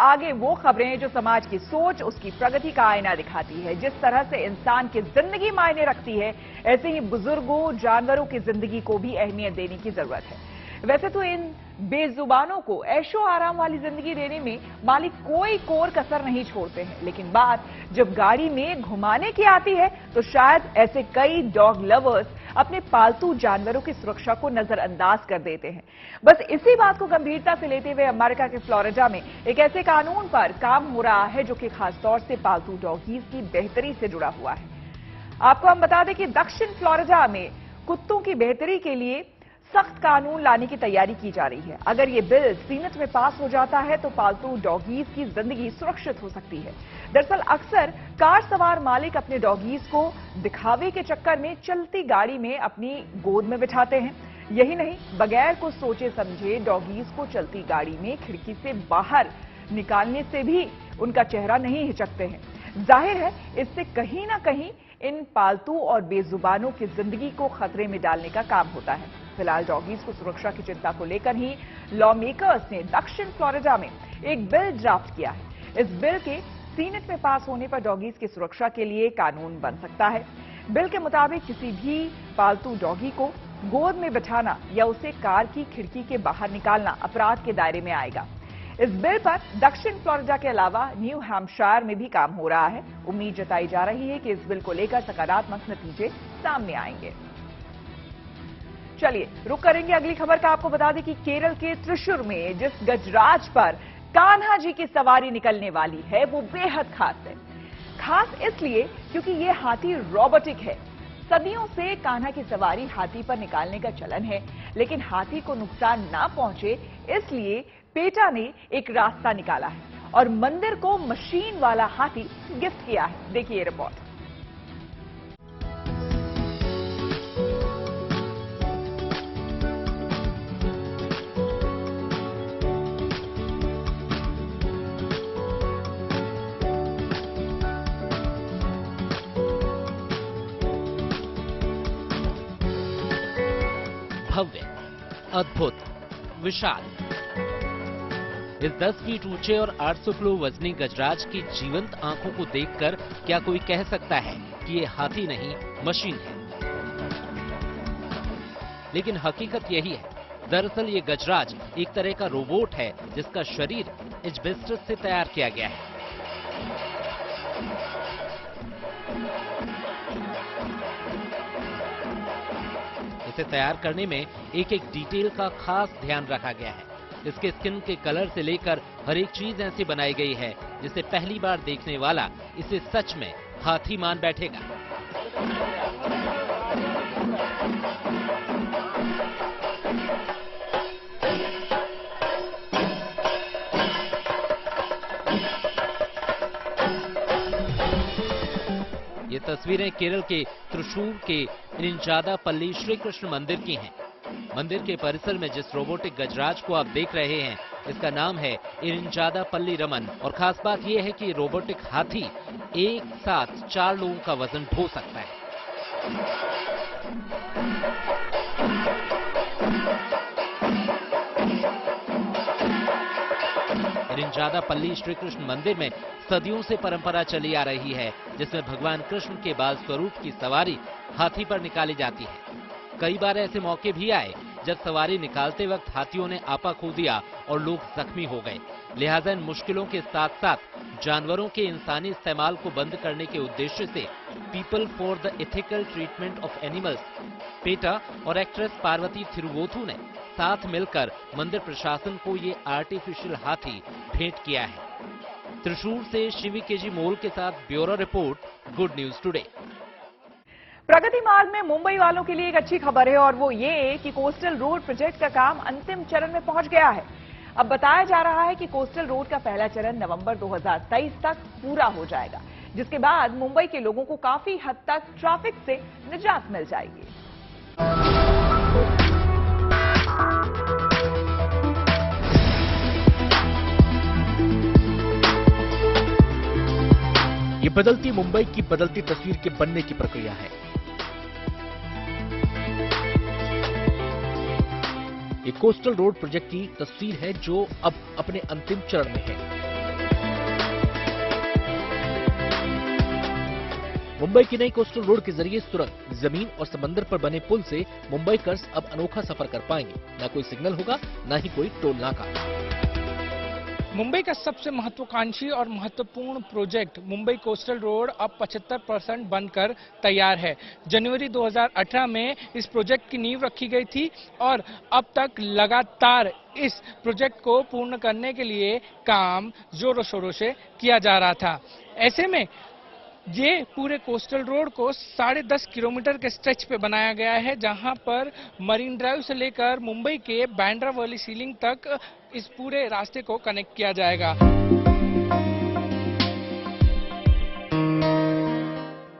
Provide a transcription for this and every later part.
आगे वो खबरें जो समाज की सोच, उसकी प्रगति का आईना दिखाती है। जिस तरह से इंसान की जिंदगी मायने रखती है, ऐसे ही बुजुर्गों, जानवरों की जिंदगी को भी अहमियत देने की जरूरत है। वैसे तो इन बेजुबानों को ऐशो आराम वाली जिंदगी देने में मालिक कोई कोर कसर नहीं छोड़ते हैं, लेकिन बात जब गाड़ी में घुमाने की आती है तो शायद ऐसे कई डॉग लवर्स अपने पालतू जानवरों की सुरक्षा को नजरअंदाज कर देते हैं। बस इसी बात को गंभीरता से लेते हुए अमेरिका के फ्लोरिडा में एक ऐसे कानून पर काम हो रहा है जो कि खासतौर से पालतू डॉगीज की बेहतरी से जुड़ा हुआ है। आपको हम बता दें कि दक्षिण फ्लोरिडा में कुत्तों की बेहतरी के लिए सख्त कानून लाने की तैयारी की जा रही है। अगर ये बिल सीनेट में पास हो जाता है तो पालतू डॉगीज की जिंदगी सुरक्षित हो सकती है। दरअसल अक्सर कार सवार मालिक अपने डॉगीज को दिखावे के चक्कर में चलती गाड़ी में अपनी गोद में बिठाते हैं। यही नहीं, बगैर कुछ सोचे समझे डॉगीज को चलती गाड़ी में खिड़की से बाहर निकालने से भी उनका चेहरा नहीं हिचकते हैं। जाहिर है, इससे कहीं ना कहीं इन पालतू और बेजुबानों की जिंदगी को खतरे में डालने का काम होता है। फिलहाल डॉगीज को सुरक्षा की चिंता को लेकर ही लॉ मेकर्स ने दक्षिण फ्लोरिडा में एक बिल ड्राफ्ट किया है। इस बिल के सीनेट में पास होने पर डॉगीज की सुरक्षा के लिए कानून बन सकता है। बिल के मुताबिक किसी भी पालतू डॉगी को गोद में बिठाना या उसे कार की खिड़की के बाहर निकालना अपराध के दायरे में आएगा। इस बिल पर दक्षिण फ्लोरिडा के अलावा न्यू हैम्पशायर में भी काम हो रहा है। उम्मीद जताई जा रही है कि इस बिल को लेकर सकारात्मक नतीजे सामने आएंगे। चलिए रुक करेंगे अगली खबर का। आपको बता दें कि केरल के त्रिशूर में जिस गजराज पर कान्हा जी की सवारी निकलने वाली है वो बेहद खास है। खास इसलिए क्योंकि ये हाथी रोबोटिक है। सदियों से कान्हा की सवारी हाथी पर निकालने का चलन है, लेकिन हाथी को नुकसान ना पहुंचे इसलिए पेटा ने एक रास्ता निकाला है और मंदिर को मशीन वाला हाथी गिफ्ट किया है। देखिए रिपोर्ट। भव्य, अद्भुत, विशाल। इस 10 फीट ऊंचे और 800 किलो वजनी गजराज की जीवंत आंखों को देखकर क्या कोई कह सकता है कि ये हाथी नहीं मशीन है? लेकिन हकीकत यही है। दरअसल ये गजराज एक तरह का रोबोट है जिसका शरीर एस्बेस्टस से तैयार किया गया है। इसे तैयार करने में एक एक डिटेल का खास ध्यान रखा गया है। इसके स्किन के कलर से लेकर हर एक चीज ऐसी बनाई गई है जिसे पहली बार देखने वाला इसे सच में हाथी मान बैठेगा। ये तस्वीरें केरल के त्रिशूर के इरिंजादापल्ली श्री कृष्ण मंदिर की हैं। मंदिर के परिसर में जिस रोबोटिक गजराज को आप देख रहे हैं, इसका नाम है इरिंजादापल्ली रमन। और खास बात यह है कि रोबोटिक हाथी एक साथ 4 लोगों का वजन ढो सकता है। इरिंजादापल्ली श्री कृष्ण मंदिर में सदियों से परंपरा चली आ रही है जिसमें भगवान कृष्ण के बाल स्वरूप की सवारी हाथी पर निकाली जाती है। कई बार ऐसे मौके भी आए जब सवारी निकालते वक्त हाथियों ने आपा खो दिया और लोग जख्मी हो गए। लिहाजा इन मुश्किलों के साथ साथ जानवरों के इंसानी इस्तेमाल को बंद करने के उद्देश्य से people for the ethical treatment of animals PETA और एक्ट्रेस पार्वती थिरुवोथु ने साथ मिलकर मंदिर प्रशासन को ये आर्टिफिशियल हाथी भेंट किया है। त्रिशूर से शिवी केजी मोल के साथ bureau report, good news today. Pragati Marg में मुंबई वालों के लिए एक अच्छी खबर है और वो ये कि कोस्टल रोड प्रोजेक्ट का काम अंतिम चरण में पहुंच गया है। अब बताया जा रहा है कि कोस्टल रोड का पहला चरण नवंबर 2023 तक पूरा हो जाएगा, जिसके बाद मुंबई के लोगों को काफी हद तक ट्रैफिक से निजात मिल जाएगी। ये बदलती मुंबई की बदलती तस्वीर के बनने की प्रक्रिया है। ये कोस्टल रोड प्रोजेक्ट की तस्वीर है जो अब अपने अंतिम चरण में है। मुंबई की नई कोस्टल रोड के जरिए सुरंग, जमीन और समंदर पर बने पुल से मुंबईकर्स अब अनोखा सफर कर पाएंगे। न कोई सिग्नल होगा, न ही कोई टोल नाका। मुंबई का सबसे महत्वाकांक्षी और महत्वपूर्ण प्रोजेक्ट मुंबई कोस्टल रोड अब 75% बनकर तैयार है। जनवरी 2018 में इस प्रोजेक्ट की नींव रखी गई थी और अब तक लगातार इस प्रोजेक्ट को पूर्ण करने के लिए काम जोरों शोरों से किया जा रहा था। ऐसे में ये पूरे कोस्टल रोड को 10.5 किलोमीटर के स्ट्रेच पे बनाया गया है, जहां पर मरीन ड्राइव से लेकर मुंबई के बांद्रा वर्ली सीलिंग तक इस पूरे रास्ते को कनेक्ट किया जाएगा।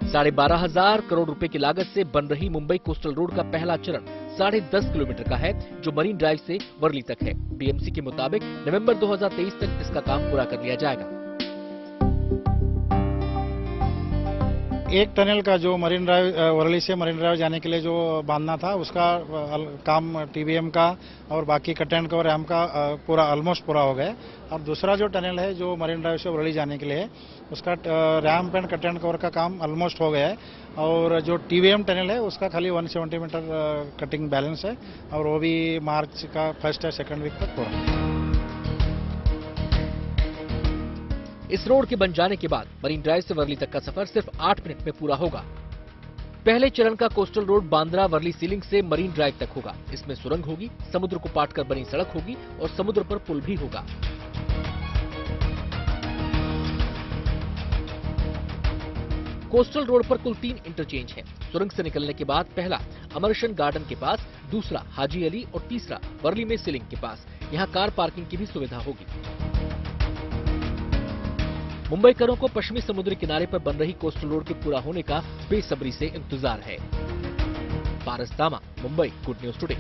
12,500 करोड़ रुपए की लागत से बन रही मुंबई कोस्टल रोड का पहला चरण 10.5 किलोमीटर का है, जो मरीन ड्राइव से वर्ली तक है। बीएमसी के मुताबिक नवंबर 2023 तक इसका काम पूरा कर लिया जाएगा। एक टनल का जो मरीन ड्राइव वर्ली से मरीन ड्राइव जाने के लिए जो बांधना था, उसका काम टीबीएम का और बाकी कट एंड कवर रैम्प का पूरा ऑलमोस्ट पूरा हो गया। और दूसरा जो टनल है जो मरीन ड्राइव से वर्ली जाने के लिए है, उसका ramp and cut and cover का काम ऑलमोस्ट हो गया है। और जो टीबीएम टनल है उसका खाली 170 मीटर कटिंग बैलेंस है और वो भी मार्च का फर्स्ट या सेकेंड वीक तक पूरा। इस रोड के बन जाने के बाद मरीन ड्राइव से वर्ली तक का सफर सिर्फ 8 मिनट में पूरा होगा। पहले चरण का coastal road Bandra Worli sea link से मरीन ड्राइव तक होगा। इसमें सुरंग होगी, समुद्र को पाट कर बनी सड़क होगी और समुद्र पर पुल भी होगा। कोस्टल रोड पर कुल 3 इंटरचेंज हैं। सुरंग से निकलने के बाद पहला अमरशन गार्डन के पास, दूसरा हाजी अली और तीसरा वर्ली में सीलिंग के पास। यहाँ कार पार्किंग की भी सुविधा होगी। मुंबईकरों को पश्चिमी समुद्री किनारे पर बन रही कोस्टल रोड के पूरा होने का बेसब्री से इंतजार है। पारस दामा, मुंबई, गुड न्यूज टुडे।